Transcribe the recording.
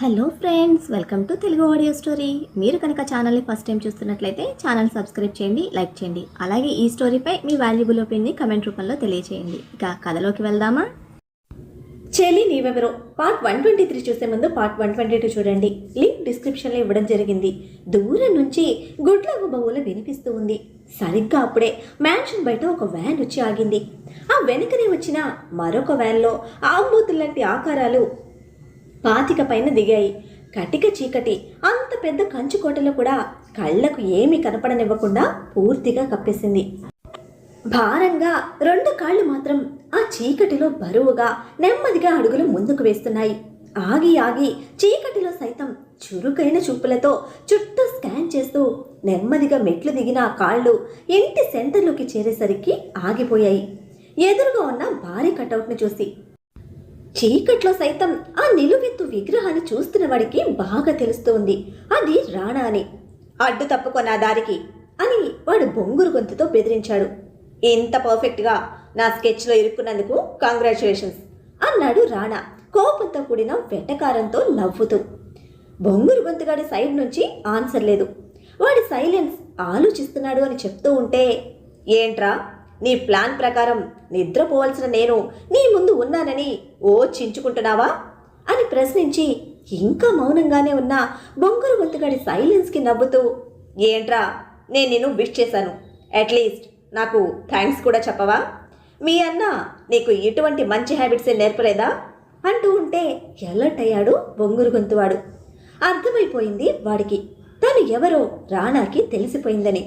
Hello friends, welcome to Telugu audio story. మీరు కనుక ఛానల్ని ఫస్ట్ టైం చూస్తున్నట్లయితే ఛానల్ సబ్స్క్రైబ్ చేయండి, లైక్ చేయండి. అలాగే ఈ స్టోరీపై మీ వాల్యుబుల్ ఒపీనియన్ని కమెంట్ రూపంలో తెలియజేయండి. ఇక కథలోకి వెళ్దామా? చెల్లి నీవెవరో పార్ట్ 123 చూసే ముందు పార్ట్ 122 చూడండి. లింక్ డిస్క్రిప్షన్లో ఇవ్వడం జరిగింది. దూరం నుంచి గుడ్లవ్వ బవ్వులు వినిపిస్తూ ఉంది. సరిగ్గా అప్పుడే మ్యాన్షన్ బయట ఒక వ్యాన్ వచ్చి ఆగింది. ఆ వెనుకనే వచ్చిన మరొక వ్యాన్లో ఆంబూతుల్లాంటి ఆకారాలు పాతిక పైన దిగాయి. కటిక చీకటి అంత పెద్ద కంచుకోటలో కూడా కళ్లకు ఏమీ కనపడనివ్వకుండా పూర్తిగా కప్పేసింది. భారంగా రెండు కాళ్ళు మాత్రం ఆ చీకటిలో బరువుగా నెమ్మదిగా అడుగులు ముందుకు వేస్తున్నాయి. ఆగి ఆగి చీకటిలో సైతం చురుకైన చూపులతో చుట్టూ స్కాన్ చేస్తూ నెమ్మదిగా మెట్లు దిగిన ఆ కాళ్ళు ఇంటి సెంటర్లోకి చేరేసరికి ఆగిపోయాయి. ఎదురుగా ఉన్న భారీ కటౌట్ని చూసి చీకట్లో సైతం ఆ నిలువెత్తు విగ్రహాన్ని చూస్తున్న వాడికి బాగా తెలుస్తోంది అది రాణా అని. అడ్డు తప్పుకో నా దారికి అని వాడు బొంగురు గొంతుతో బెదిరించాడు. ఇంత పర్ఫెక్ట్గా నా స్కెచ్లో ఇరుక్కున్నందుకు కంగ్రాచ్యులేషన్స్ అన్నాడు రాణా కోపంతో కూడిన వెటకారంతో నవ్వుతూ. బొంగురు గొంతుగాడి సైడ్ నుంచి ఆన్సర్ లేదు. వాడి సైలెన్స్ ఆలోచిస్తున్నాడు అని చెప్తూ ఉంటే, ఏంట్రా నీ ప్లాన్ ప్రకారం నిద్రపోవాల్సిన నేను నీ ముందు ఉన్నానని ఓ చించుకుంటున్నావా అని ప్రశ్నించి ఇంకా మౌనంగానే ఉన్న బొంగురు గొంతుగాడి సైలెన్స్కి నవ్వుతూ, ఏంట్రా నేను నిన్ను విష్ చేశాను, అట్లీస్ట్ నాకు థ్యాంక్స్ కూడా చెప్పవా? మీ అన్న నీకు ఇటువంటి మంచి హ్యాబిట్సే నేర్పలేదా అంటూ ఉంటే ఎలర్ట్ అయ్యాడు బొంగురు గొంతువాడు. అర్థమైపోయింది వాడికి తను ఎవరో రాణాకి తెలిసిపోయిందని.